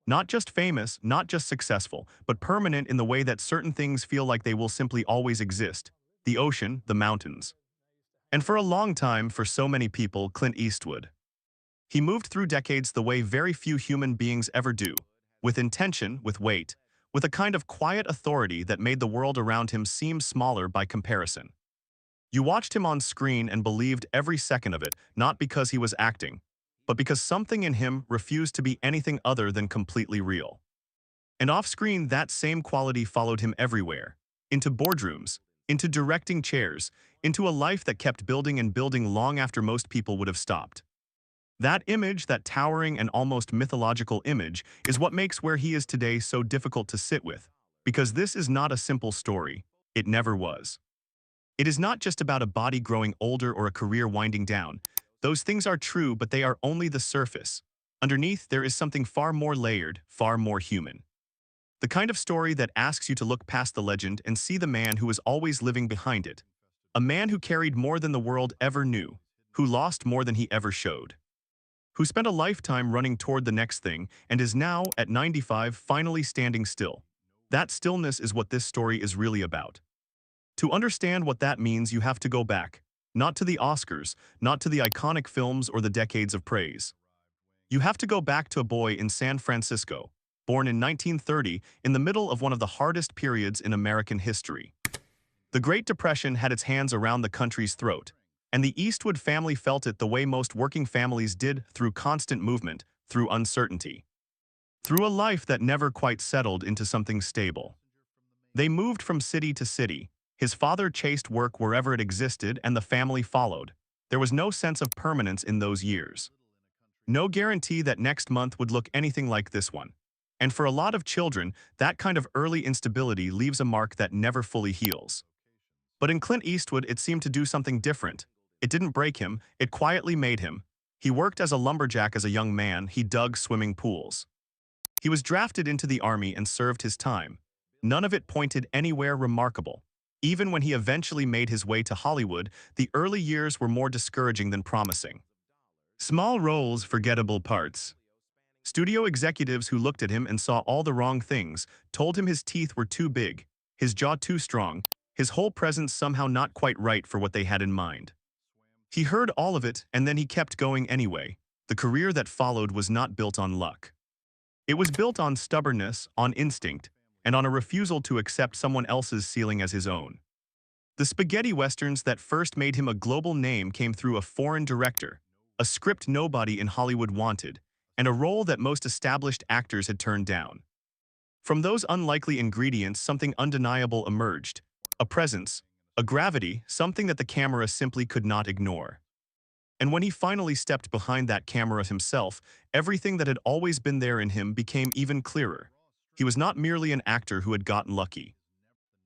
Not just famous, not just successful, but permanent in the way that certain things feel like they will simply always exist. The ocean, the mountains. And for a long time, for so many people, Clint Eastwood. He moved through decades the way very few human beings ever do, with intention, with weight, with a kind of quiet authority that made the world around him seem smaller by comparison. You watched him on screen and believed every second of it, not because he was acting, but because something in him refused to be anything other than completely real. And off-screen, that same quality followed him everywhere, into boardrooms, into directing chairs, into a life that kept building and building long after most people would have stopped. That image, that towering and almost mythological image, is what makes where he is today so difficult to sit with, because this is not a simple story. It never was. It is not just about a body growing older or a career winding down. Those things are true, but they are only the surface. Underneath, there is something far more layered, far more human. The kind of story that asks you to look past the legend and see the man who was always living behind it. A man who carried more than the world ever knew, who lost more than he ever showed, who spent a lifetime running toward the next thing and is now, at 95, finally standing still. That stillness is what this story is really about. To understand what that means, you have to go back, not to the Oscars, not to the iconic films or the decades of praise. You have to go back to a boy in San Francisco, born in 1930, in the middle of one of the hardest periods in American history. The Great Depression had its hands around the country's throat, and the Eastwood family felt it the way most working families did, through constant movement, through uncertainty, through a life that never quite settled into something stable. They moved from city to city. His father chased work wherever it existed, and the family followed. There was no sense of permanence in those years. No guarantee that next month would look anything like this one. And for a lot of children, that kind of early instability leaves a mark that never fully heals. But in Clint Eastwood, it seemed to do something different. It didn't break him, it quietly made him. He worked as a lumberjack as a young man. He dug swimming pools. He was drafted into the army and served his time. None of it pointed anywhere remarkable. Even when he eventually made his way to Hollywood, the early years were more discouraging than promising. Small roles, forgettable parts. Studio executives who looked at him and saw all the wrong things told him his teeth were too big, his jaw too strong, his whole presence somehow not quite right for what they had in mind. He heard all of it, and then he kept going anyway. The career that followed was not built on luck. It was built on stubbornness, on instinct, and on a refusal to accept someone else's ceiling as his own. The spaghetti westerns that first made him a global name came through a foreign director, a script nobody in Hollywood wanted, and a role that most established actors had turned down. From those unlikely ingredients, something undeniable emerged, a presence, a gravity, something that the camera simply could not ignore. And when he finally stepped behind that camera himself, everything that had always been there in him became even clearer. He was not merely an actor who had gotten lucky.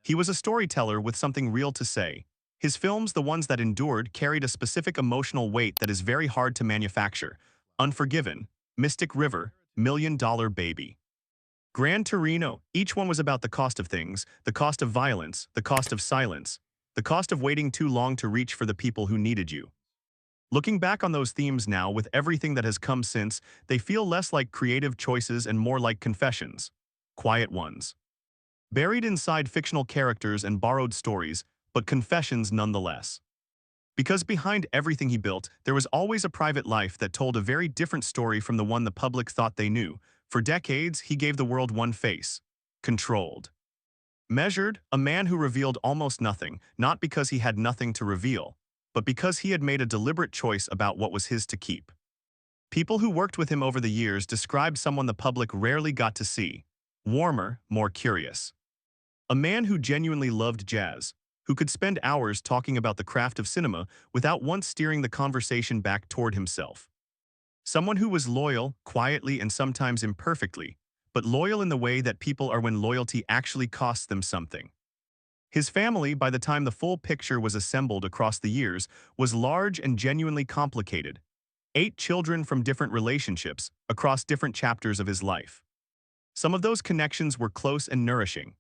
He was a storyteller with something real to say. His films, the ones that endured, carried a specific emotional weight that is very hard to manufacture. Unforgiven, Mystic River, Million Dollar Baby, Gran Torino, each one was about the cost of things, the cost of violence, the cost of silence, the cost of waiting too long to reach for the people who needed you. Looking back on those themes now, with everything that has come since, they feel less like creative choices and more like confessions. Quiet ones. Buried inside fictional characters and borrowed stories, but confessions nonetheless. Because behind everything he built, there was always a private life that told a very different story from the one the public thought they knew. For decades, he gave the world one face: controlled. Measured, a man who revealed almost nothing, not because he had nothing to reveal, but because he had made a deliberate choice about what was his to keep. People who worked with him over the years described someone the public rarely got to see: warmer, more curious. A man who genuinely loved jazz, who could spend hours talking about the craft of cinema without once steering the conversation back toward himself. Someone who was loyal, quietly and sometimes imperfectly, but loyal in the way that people are when loyalty actually costs them something. His family, by the time the full picture was assembled across the years, was large and genuinely complicated. 8 children from different relationships, across different chapters of his life. Some of those connections were close and nourishing.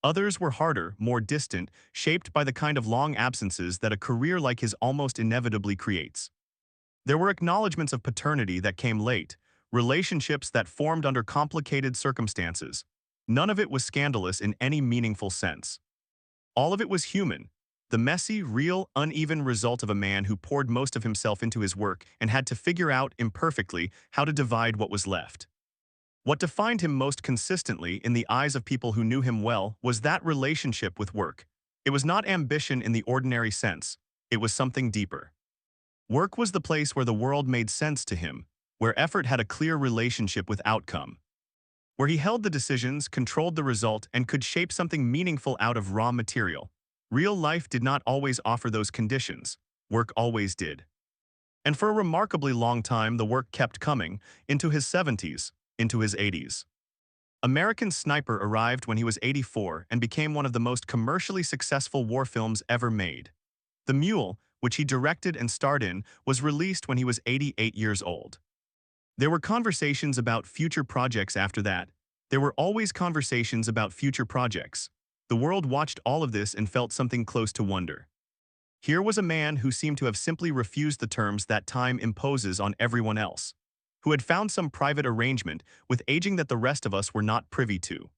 Others were harder, more distant, shaped by the kind of long absences that a career like his almost inevitably creates. There were acknowledgments of paternity that came late, relationships that formed under complicated circumstances. None of it was scandalous in any meaningful sense. All of it was human, the messy, real, uneven result of a man who poured most of himself into his work and had to figure out, imperfectly, how to divide what was left. What defined him most consistently in the eyes of people who knew him well was that relationship with work. It was not ambition in the ordinary sense. It was something deeper. Work was the place where the world made sense to him, where effort had a clear relationship with outcome, where he held the decisions, controlled the result, and could shape something meaningful out of raw material. Real life did not always offer those conditions. Work always did. And for a remarkably long time, the work kept coming, into his 70s, into his 80s. American Sniper arrived when he was 84 and became one of the most commercially successful war films ever made. The Mule, which he directed and starred in, was released when he was 88 years old. There were conversations about future projects after that. There were always conversations about future projects. The world watched all of this and felt something close to wonder. Here was a man who seemed to have simply refused the terms that time imposes on everyone else, who had found some private arrangement with aging that the rest of us were not privy to.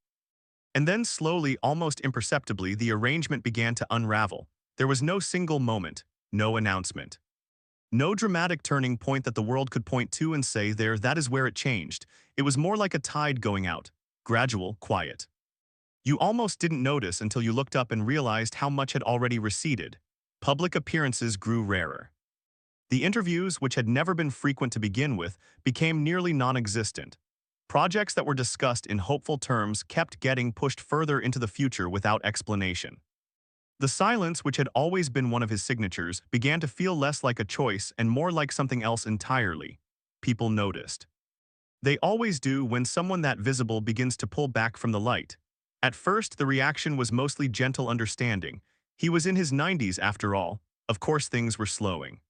And then slowly, almost imperceptibly, the arrangement began to unravel. There was no single moment, no announcement. No dramatic turning point that the world could point to and say, there, that is where it changed. It was more like a tide going out, gradual, quiet. You almost didn't notice until you looked up and realized how much had already receded. Public appearances grew rarer. The interviews, which had never been frequent to begin with, became nearly non-existent. Projects that were discussed in hopeful terms kept getting pushed further into the future without explanation. The silence, which had always been one of his signatures, began to feel less like a choice and more like something else entirely. People noticed. They always do when someone that visible begins to pull back from the light. At first, the reaction was mostly gentle understanding. He was in his 90s after all. Of course things were slowing.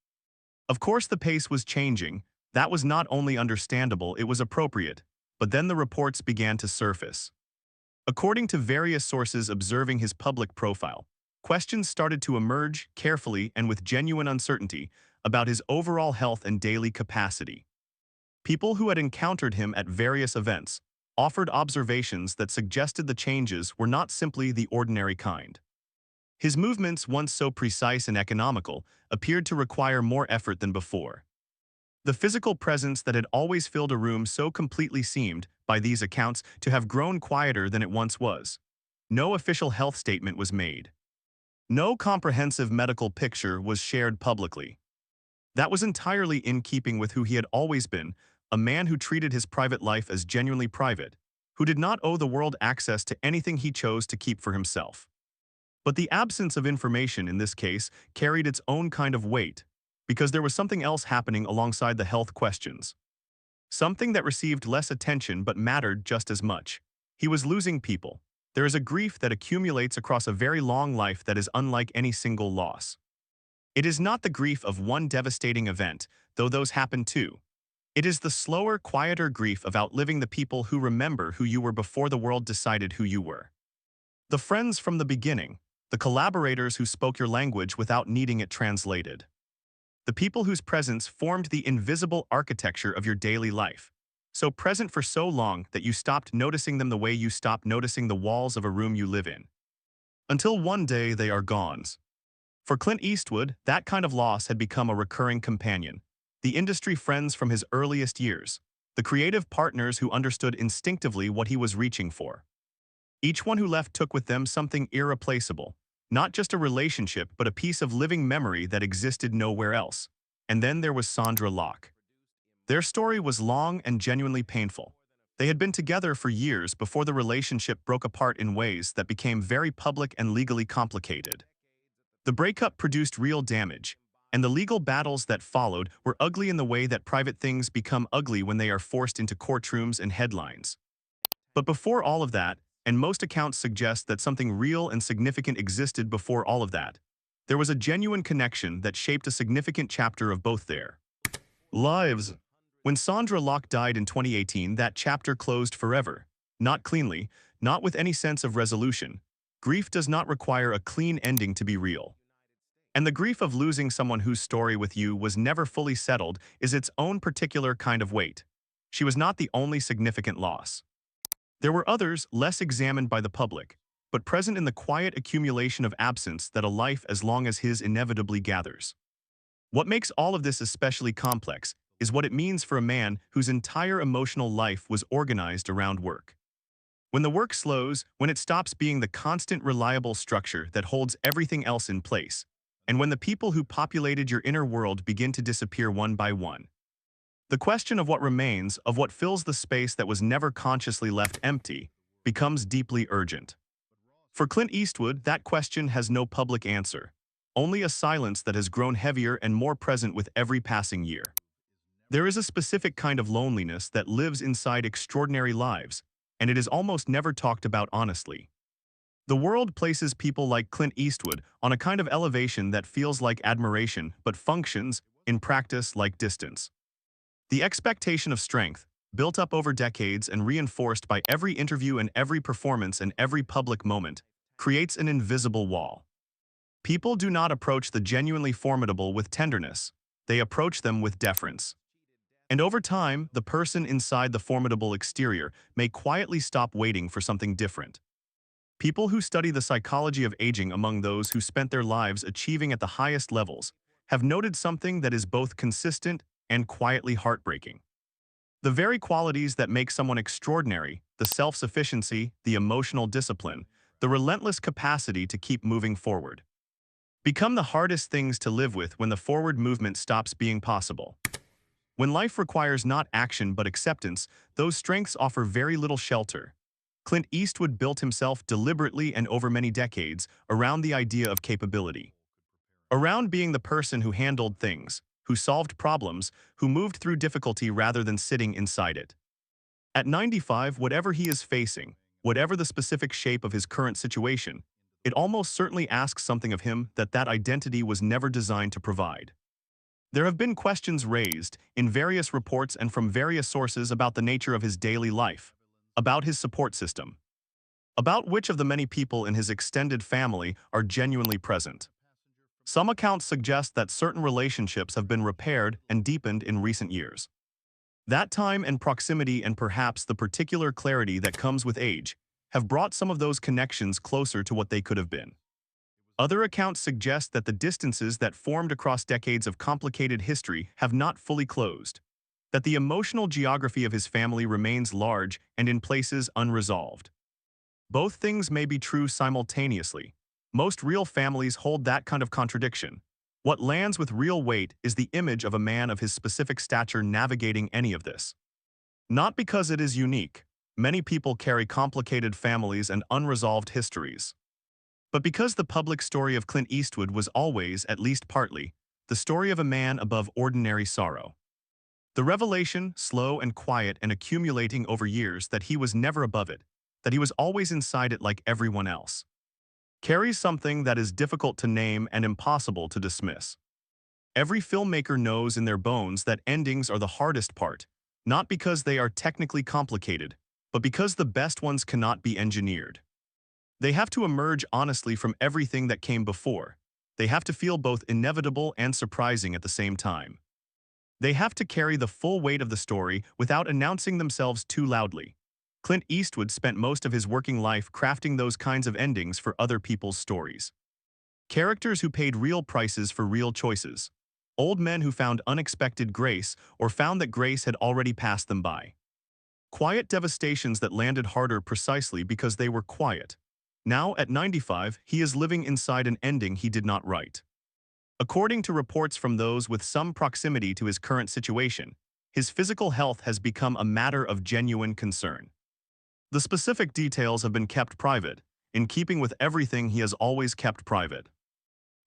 Of course the pace was changing. That was not only understandable, it was appropriate. But then the reports began to surface. According to various sources observing his public profile, questions started to emerge, carefully and with genuine uncertainty, about his overall health and daily capacity. People who had encountered him at various events offered observations that suggested the changes were not simply the ordinary kind. His movements, once so precise and economical, appeared to require more effort than before. The physical presence that had always filled a room so completely seemed, by these accounts, to have grown quieter than it once was. No official health statement was made. No comprehensive medical picture was shared publicly. That was entirely in keeping with who he had always been, a man who treated his private life as genuinely private, who did not owe the world access to anything he chose to keep for himself. But the absence of information in this case carried its own kind of weight, because there was something else happening alongside the health questions. Something that received less attention but mattered just as much. He was losing people. There is a grief that accumulates across a very long life that is unlike any single loss. It is not the grief of one devastating event, though those happen too. It is the slower, quieter grief of outliving the people who remember who you were before the world decided who you were. The friends from the beginning, the collaborators who spoke your language without needing it translated. The people whose presence formed the invisible architecture of your daily life, so present for so long that you stopped noticing them the way you stopped noticing the walls of a room you live in. Until one day they are gone. For Clint Eastwood, that kind of loss had become a recurring companion. The industry friends from his earliest years, the creative partners who understood instinctively what he was reaching for. Each one who left took with them something irreplaceable, not just a relationship but a piece of living memory that existed nowhere else. And then there was Sandra Locke. Their story was long and genuinely painful. They had been together for years before the relationship broke apart in ways that became very public and legally complicated. The breakup produced real damage, and the legal battles that followed were ugly in the way that private things become ugly when they are forced into courtrooms and headlines. But before all of that, and most accounts suggest that something real and significant existed before all of that, there was a genuine connection that shaped a significant chapter of both their lives. When Sandra Locke died in 2018, that chapter closed forever. Not cleanly, not with any sense of resolution. Grief does not require a clean ending to be real. And the grief of losing someone whose story with you was never fully settled is its own particular kind of weight. she was not the only significant loss. There were others less examined by the public, but present in the quiet accumulation of absence that a life as long as his inevitably gathers. What makes all of this especially complex is what it means for a man whose entire emotional life was organized around work. When the work slows, when it stops being the constant reliable structure that holds everything else in place, and when the people who populated your inner world begin to disappear one by one, the question of what remains, of what fills the space that was never consciously left empty, becomes deeply urgent. For Clint Eastwood, that question has no public answer, only a silence that has grown heavier and more present with every passing year. There is a specific kind of loneliness that lives inside extraordinary lives, and it is almost never talked about honestly. The world places people like Clint Eastwood on a kind of elevation that feels like admiration but functions, in practice, like distance. The expectation of strength, built up over decades and reinforced by every interview and every performance and every public moment, creates an invisible wall. People do not approach the genuinely formidable with tenderness, they approach them with deference. And over time, the person inside the formidable exterior may quietly stop waiting for something different. People who study the psychology of aging among those who spent their lives achieving at the highest levels have noted something that is both consistent and quietly heartbreaking. The very qualities that make someone extraordinary, the self-sufficiency, the emotional discipline, the relentless capacity to keep moving forward, become the hardest things to live with when the forward movement stops being possible. When life requires not action but acceptance, those strengths offer very little shelter. Clint Eastwood built himself deliberately and over many decades around the idea of capability. Around being the person who handled things, who solved problems, who moved through difficulty rather than sitting inside it. At 95, whatever he is facing, whatever the specific shape of his current situation, it almost certainly asks something of him that identity was never designed to provide. There have been questions raised in various reports and from various sources about the nature of his daily life, about his support system, about which of the many people in his extended family are genuinely present. Some accounts suggest that certain relationships have been repaired and deepened in recent years. That time and proximity and perhaps the particular clarity that comes with age have brought some of those connections closer to what they could have been. Other accounts suggest that the distances that formed across decades of complicated history have not fully closed, that the emotional geography of his family remains large and in places unresolved. Both things may be true simultaneously. Most real families hold that kind of contradiction. What lands with real weight is the image of a man of his specific stature navigating any of this. Not because it is unique. Many people carry complicated families and unresolved histories. But because the public story of Clint Eastwood was always, at least partly, the story of a man above ordinary sorrow. The revelation, slow and quiet and accumulating over years that he was never above it, that he was always inside it like everyone else, carries something that is difficult to name and impossible to dismiss. Every filmmaker knows in their bones that endings are the hardest part, not because they are technically complicated, but because the best ones cannot be engineered. They have to emerge honestly from everything that came before. They have to feel both inevitable and surprising at the same time. They have to carry the full weight of the story without announcing themselves too loudly. Clint Eastwood spent most of his working life crafting those kinds of endings for other people's stories. Characters who paid real prices for real choices. Old men who found unexpected grace or found that grace had already passed them by. Quiet devastations that landed harder precisely because they were quiet. Now, at 95, he is living inside an ending he did not write. According to reports from those with some proximity to his current situation, his physical health has become a matter of genuine concern. The specific details have been kept private, in keeping with everything he has always kept private.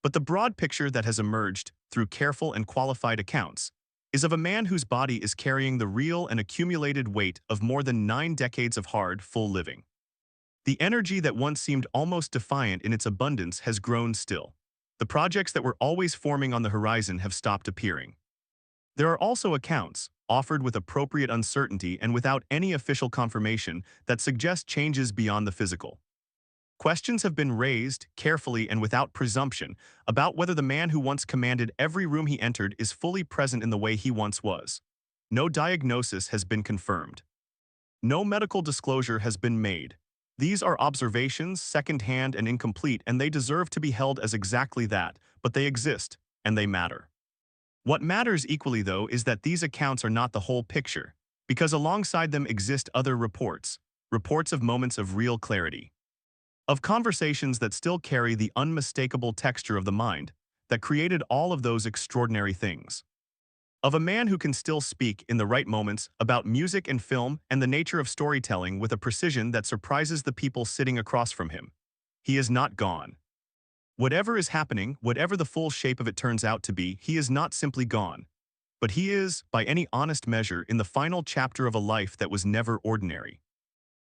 But the broad picture that has emerged, through careful and qualified accounts, is of a man whose body is carrying the real and accumulated weight of more than 9 decades of hard, full living. The energy that once seemed almost defiant in its abundance has grown still. The projects that were always forming on the horizon have stopped appearing. There are also accounts, offered with appropriate uncertainty and without any official confirmation, that suggest changes beyond the physical. Questions have been raised, carefully and without presumption, about whether the man who once commanded every room he entered is fully present in the way he once was. No diagnosis has been confirmed. No medical disclosure has been made. These are observations, secondhand and incomplete, and they deserve to be held as exactly that, but they exist, and they matter. What matters equally, though, is that these accounts are not the whole picture, because alongside them exist other reports, reports of moments of real clarity, of conversations that still carry the unmistakable texture of the mind that created all of those extraordinary things. Of a man who can still speak in the right moments about music and film and the nature of storytelling with a precision that surprises the people sitting across from him. He is not gone. Whatever is happening, whatever the full shape of it turns out to be, he is not simply gone. But he is, by any honest measure, in the final chapter of a life that was never ordinary.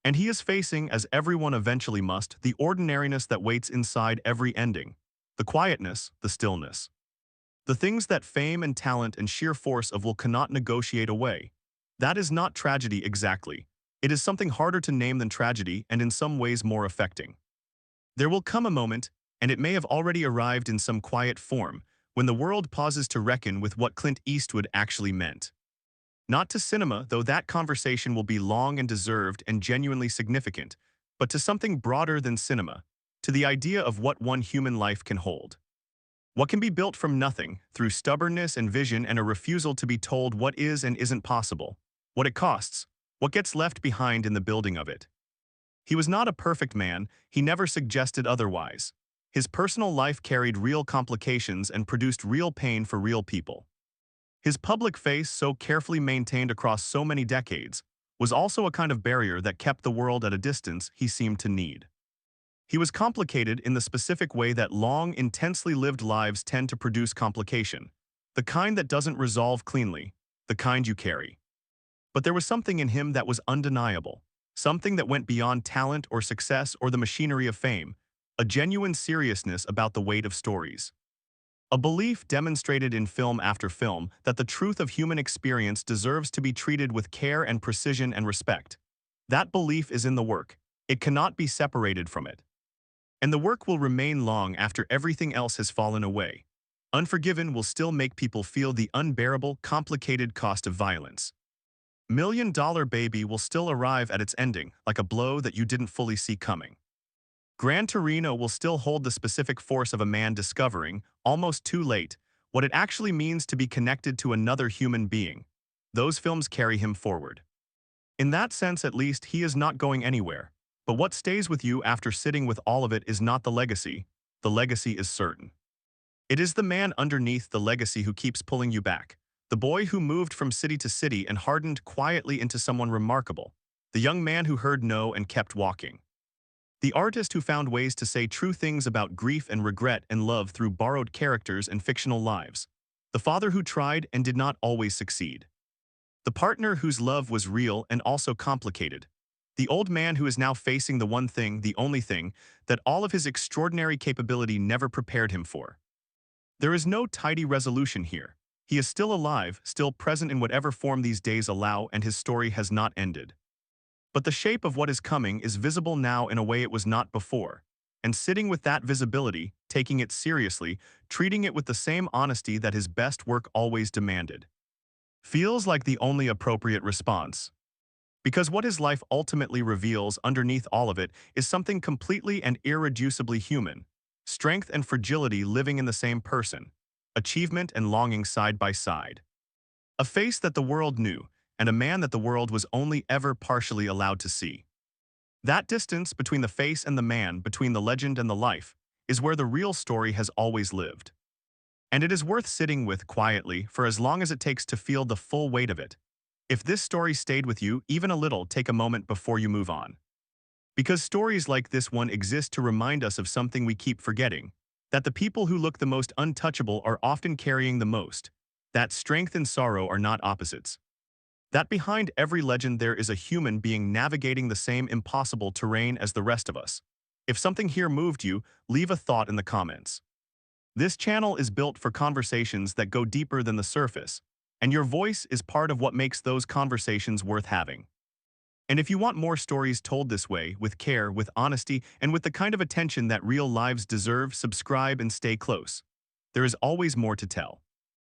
And he is facing, as everyone eventually must, the ordinariness that waits inside every ending. The quietness, the stillness. The things that fame and talent and sheer force of will cannot negotiate away. That is not tragedy exactly. It is something harder to name than tragedy and in some ways more affecting. There will come a moment, and it may have already arrived in some quiet form, when the world pauses to reckon with what Clint Eastwood actually meant. Not to cinema, though that conversation will be long and deserved and genuinely significant, but to something broader than cinema, to the idea of what one human life can hold. What can be built from nothing, through stubbornness and vision and a refusal to be told what is and isn't possible, what it costs, what gets left behind in the building of it. He was not a perfect man, he never suggested otherwise. His personal life carried real complications and produced real pain for real people. His public face, so carefully maintained across so many decades, was also a kind of barrier that kept the world at a distance he seemed to need. He was complicated in the specific way that long, intensely lived lives tend to produce complication, the kind that doesn't resolve cleanly, the kind you carry. But there was something in him that was undeniable, something that went beyond talent or success or the machinery of fame, a genuine seriousness about the weight of stories. A belief demonstrated in film after film that the truth of human experience deserves to be treated with care and precision and respect. That belief is in the work. It cannot be separated from it. And the work will remain long after everything else has fallen away. Unforgiven will still make people feel the unbearable, complicated cost of violence. $1 Million Baby will still arrive at its ending, like a blow that you didn't fully see coming. Gran Torino will still hold the specific force of a man discovering, almost too late, what it actually means to be connected to another human being. Those films carry him forward. In that sense, at least, he is not going anywhere. But what stays with you after sitting with all of it is not the legacy is certain. It is the man underneath the legacy who keeps pulling you back, the boy who moved from city to city and hardened quietly into someone remarkable, the young man who heard no and kept walking. The artist who found ways to say true things about grief and regret and love through borrowed characters and fictional lives. The father who tried and did not always succeed. The partner whose love was real and also complicated. The old man who is now facing the one thing, the only thing, that all of his extraordinary capability never prepared him for. There is no tidy resolution here. He is still alive, still present in whatever form these days allow, and his story has not ended. But the shape of what is coming is visible now in a way it was not before. And sitting with that visibility, taking it seriously, treating it with the same honesty that his best work always demanded, feels like the only appropriate response. Because what his life ultimately reveals underneath all of it is something completely and irreducibly human. Strength and fragility living in the same person. Achievement and longing side by side. A face that the world knew, and a man that the world was only ever partially allowed to see. That distance between the face and the man, between the legend and the life, is where the real story has always lived. And it is worth sitting with quietly for as long as it takes to feel the full weight of it. If this story stayed with you even a little, take a moment before you move on. Because stories like this one exist to remind us of something we keep forgetting, that the people who look the most untouchable are often carrying the most, that strength and sorrow are not opposites. That behind every legend there is a human being navigating the same impossible terrain as the rest of us. If something here moved you, leave a thought in the comments. This channel is built for conversations that go deeper than the surface, and your voice is part of what makes those conversations worth having. And if you want more stories told this way, with care, with honesty, and with the kind of attention that real lives deserve, subscribe and stay close. There is always more to tell.